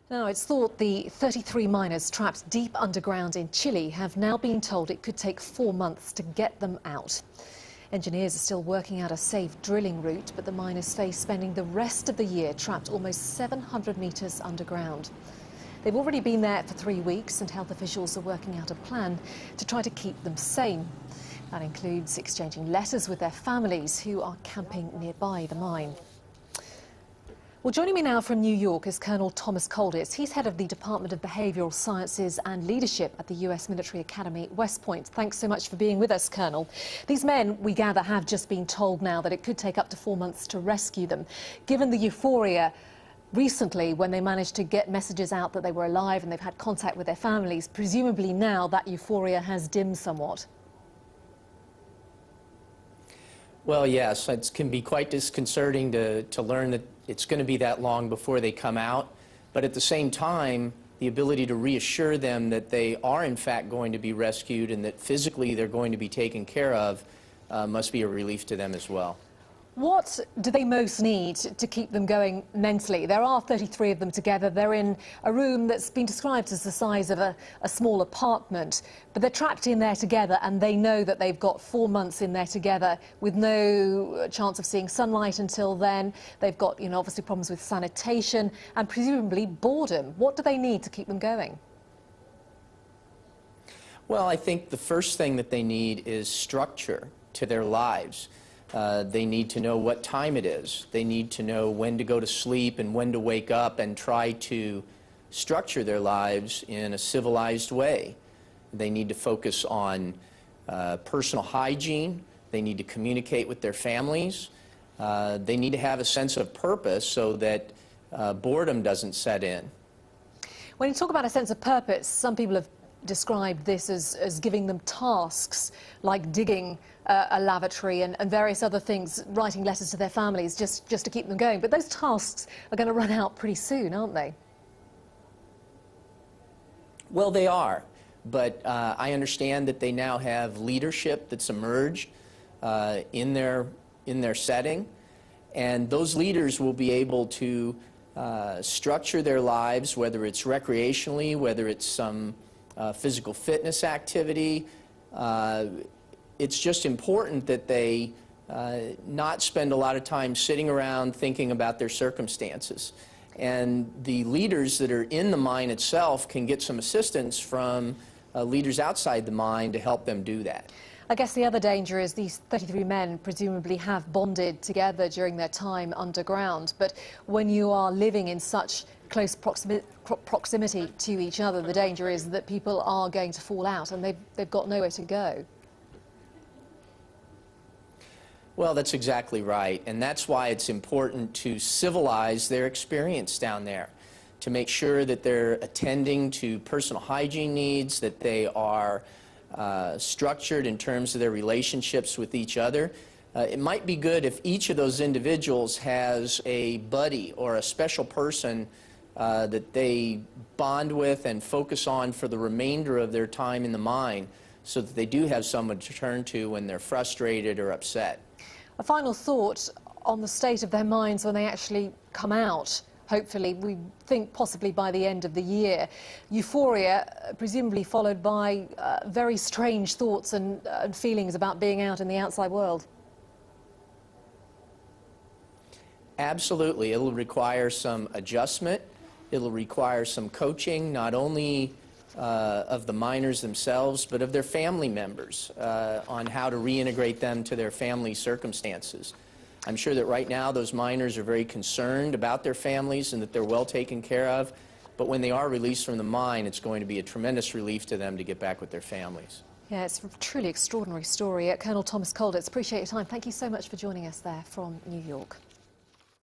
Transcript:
Now, it's thought the 33 miners trapped deep underground in Chile have now been told it could take 4 months to get them out. Engineers are still working out a safe drilling route, but the miners face spending the rest of the year trapped almost 700 metres underground. They've already been there for 3 weeks, and health officials are working out a plan to try to keep them sane. That includes exchanging letters with their families who are camping nearby the mine. Well, joining me now from New York is Col Thomas Kolditz. He's head of the Department of Behavioral Sciences and Leadership at the US Military Academy, West Point. Thanks so much for being with us, Colonel. These men, we gather, have just been told now that it could take up to 4 months to rescue them. Given the euphoria recently when they managed to get messages out that they were alive and they've had contact with their families, presumably now that euphoria has dimmed somewhat. Well, yes, it can be quite disconcerting to learn that it's going to be that long before they come out. But at the same time, the ability to reassure them that they are in fact going to be rescued and that physically they're going to be taken care of must be a relief to them as well. What do they most need to keep them going mentally? There are 33 of them together. They're in a room that's been described as the size of a small apartment, but they're trapped in there together, and they know that they've got 4 months in there together with no chance of seeing sunlight until then. They've got, obviously problems with sanitation and presumably boredom. What do they need to keep them going? Well, I think the first thing that they need is structure to their lives. They need to know what time it is. They need to know when to go to sleep and when to wake up and try to structure their lives in a civilized way. They need to focus on personal hygiene. They need to communicate with their families. They need to have a sense of purpose so that boredom doesn't set in. When you talk about a sense of purpose, some people have described this as giving them tasks like digging a lavatory and various other things, writing letters to their families just to keep them going. But those tasks are going to run out pretty soon, aren't they? Well, they are. But I understand that they now have leadership that's emerged in their setting. And those leaders will be able to structure their lives, whether it's recreationally, whether it's some physical fitness activity. It's just important that they not spend a lot of time sitting around thinking about their circumstances. And the leaders that are in the mine itself can get some assistance from leaders outside the mine to help them do that. I guess the other danger is these 33 men presumably have bonded together during their time underground. But when you are living in such close proximity to each other, the danger is that people are going to fall out and they've got nowhere to go. Well, that's exactly right. And that's why it's important to civilize their experience down there, to make sure that they're attending to personal hygiene needs, that they are structured in terms of their relationships with each other. It might be good if each of those individuals has a buddy or a special person that they bond with and focus on for the remainder of their time in the mine, so that they do have someone to turn to when they're frustrated or upset. A final thought on the state of their minds when they actually come out. Hopefully, we think possibly by the end of the year. Euphoria, presumably followed by very strange thoughts and feelings about being out in the outside world. Absolutely. It'll require some adjustment. It'll require some coaching, not only of the miners themselves, but of their family members on how to reintegrate them to their family circumstances. I'm sure that right now those miners are very concerned about their families and that they're well taken care of. But when they are released from the mine, it's going to be a tremendous relief to them to get back with their families. Yeah, it's a truly extraordinary story. Col Thomas Kolditz, appreciate your time. Thank you so much for joining us there from New York.